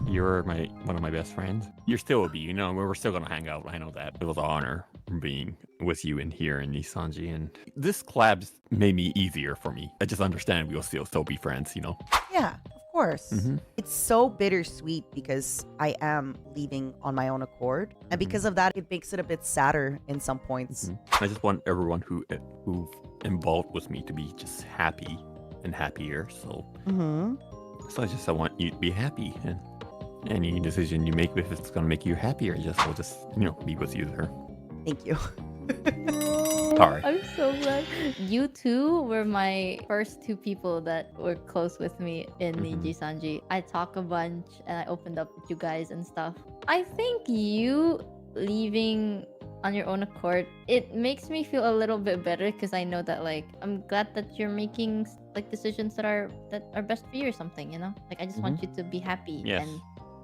You're one of my best friends. You're still a B. You know, we're still gonna hang out. I know that. It was an honor being with you in here in NIJISANJI, and this collab's made me easier for me. I just understand we'll still be friends. You know. Yeah, of course. It's so bittersweet because I am leaving on my own accord, and because of that, it makes it a bit sadder in some points. I just want everyone who's involved with me to be just happy and happier. So, I want you to be happy, and any decision you make, if it's gonna make you happier, I'll just be with you there. Thank you. Sorry. I'm so glad. You two were my first two people that were close with me in NIJISANJI. I talk a bunch and I opened up with you guys and stuff. I think you leaving on your own accord, it makes me feel a little bit better because I know that I'm glad that you're making decisions that are best for you or something, you know? I just want you to be happy and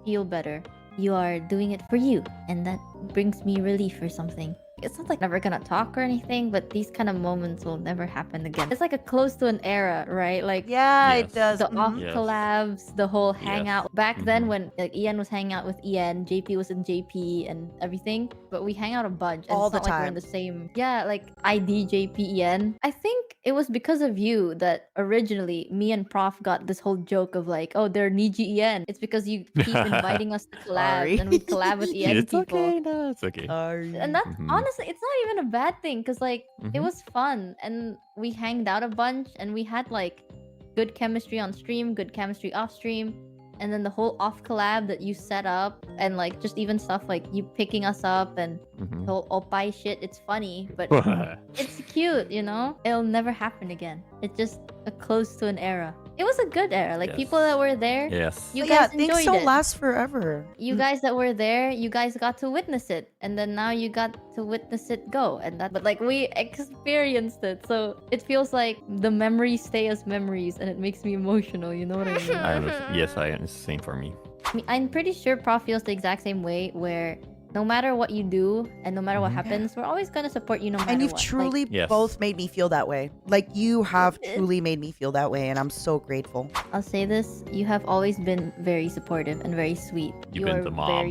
feel better. You are doing it for you, and that brings me relief or something. It's not never gonna talk or anything, but these kind of moments will never happen again. It's a close to an era, right? It does. The off collabs, the whole hangout. Back then when EN was hanging out with EN, JP was in JP and everything, but we hang out a bunch. And All it's the not we're in time. the same. Yeah, ID, JP, EN. I think it was because of you that originally me and Prof got this whole joke of oh, they're NIJI EN. It's because you keep inviting us to collabs and we'd collab with EN It's people. okay. No, it's okay. And that's honestly, it's not even a bad thing because it was fun and we hanged out a bunch and we had good chemistry on stream, good chemistry off stream, and then the whole off collab that you set up and just even stuff you picking us up and the whole oppai shit. It's funny, but it's cute, you know? It'll never happen again. It's just a close to an era. It was a good era. People that were there, you guys enjoyed things don't it. last forever. You guys that were there, you guys got to witness it, and then now you got to witness it go, and that. But we experienced it, so it feels like the memories stay as memories, and it makes me emotional. You know what I mean? Yes, I am. It's the same for me. I'm pretty sure Prof feels the exact same way, where no matter what you do and no matter what happens, we're always gonna support you no matter what. And you've truly both made me feel that way. You have truly made me feel that way, and I'm so grateful. I'll say this, you have always been very supportive and very sweet. You've been the mom.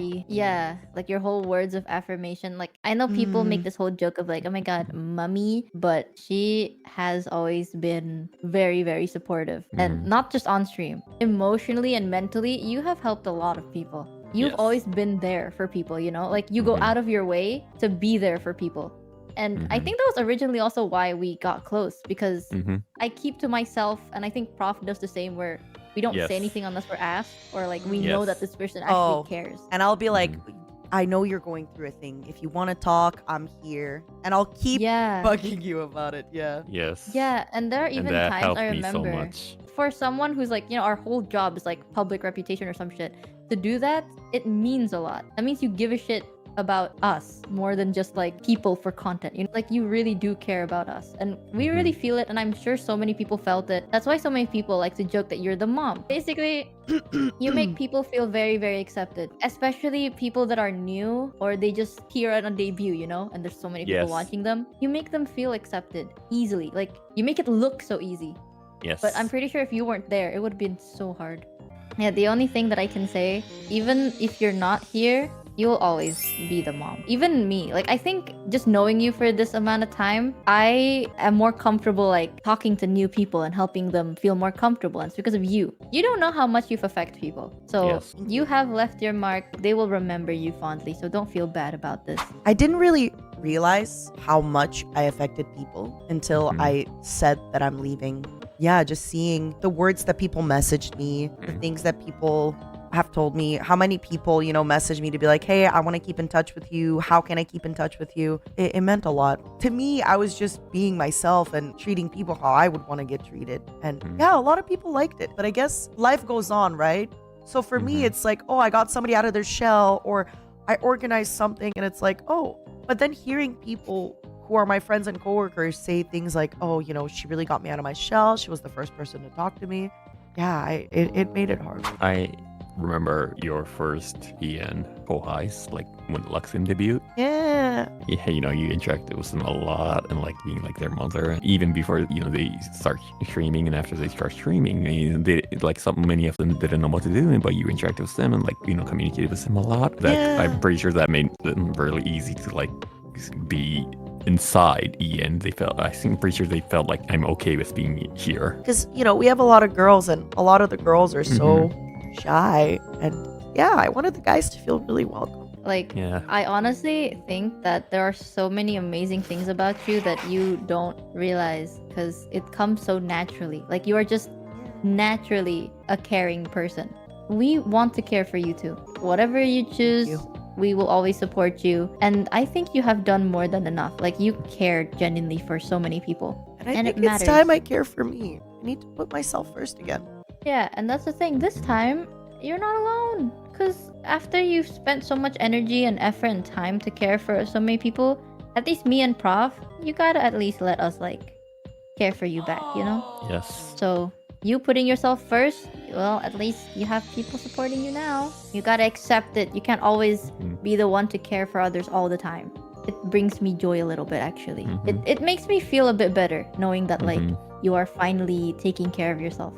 Your whole words of affirmation. I know people make this whole joke of oh my god, mummy, but she has always been very, very supportive. And not just on stream. Emotionally and mentally, you have helped a lot of people. You've always been there for people, you know? You go out of your way to be there for people. And I think that was originally also why we got close, because I keep to myself, and I think Prof does the same, where we don't say anything unless we're asked, or we know that this person actually cares. And I'll be I know you're going through a thing. If you want to talk, I'm here. And I'll keep bugging you about it. Yes. Yeah, and there are even times I remember. Me so much. For someone who's our whole job is public reputation or some shit, to do that, it means a lot. That means you give a shit about us more than just people for content. You know, you really do care about us, and we really feel it. And I'm sure so many people felt it. That's why so many people like to joke that you're the mom. Basically, you make people feel very, very accepted, especially people that are new or they just here on a debut, you know, and there's so many people watching them. You make them feel accepted easily. You make it look so easy. Yes. But I'm pretty sure if you weren't there, it would have been so hard. Yeah, the only thing that I can say, even if you're not here, you'll always be the mom. Even me. I think just knowing you for this amount of time, I am more comfortable talking to new people and helping them feel more comfortable. And it's because of you. You don't know how much you've affected people. So you have left your mark. They will remember you fondly. So don't feel bad about this. I didn't really realize how much I affected people until I said that I'm leaving. Yeah, just seeing the words that people messaged me, the things that people have told me, how many people, message me to be hey, I want to keep in touch with you. How can I keep in touch with you? It meant a lot. To me, I was just being myself and treating people how I would want to get treated. And yeah, a lot of people liked it. But I guess life goes on, right? So for me, it's oh, I got somebody out of their shell, or I organized something, and it's oh. But then hearing people who are my friends and coworkers say things oh, she really got me out of my shell. She was the first person to talk to me. Yeah, it made it hard. I remember your first EN co-highs, like when Luxiem debut? Yeah. Yeah, you interacted with them a lot and like being like their mother. Even before, they start streaming and after they start streaming, they like many of them didn't know what to do, but you interacted with them and like, communicated with them a lot. That I'm pretty sure that made them really easy to like be inside EN. I'm pretty sure they felt like I'm okay with being here. Because, we have a lot of girls and a lot of the girls are so shy. And yeah, I wanted the guys to feel really welcome. Like, I honestly think that there are so many amazing things about you that you don't realize because it comes so naturally. Like, you are just naturally a caring person. We want to care for you too. Whatever you choose, we will always support you. And I think you have done more than enough. Like, you care genuinely for so many people. And I think it's time I care for me. I need to put myself first again. Yeah, and that's the thing. This time, you're not alone. Because after you've spent so much energy and effort and time to care for so many people, at least me and Prof, you gotta at least let us, like, care for you back, Yes. So, you putting yourself first, well, at least you have people supporting you now. You gotta accept it. You can't always be the one to care for others all the time. It brings me joy a little bit, actually. It makes me feel a bit better knowing that, like, you are finally taking care of yourself.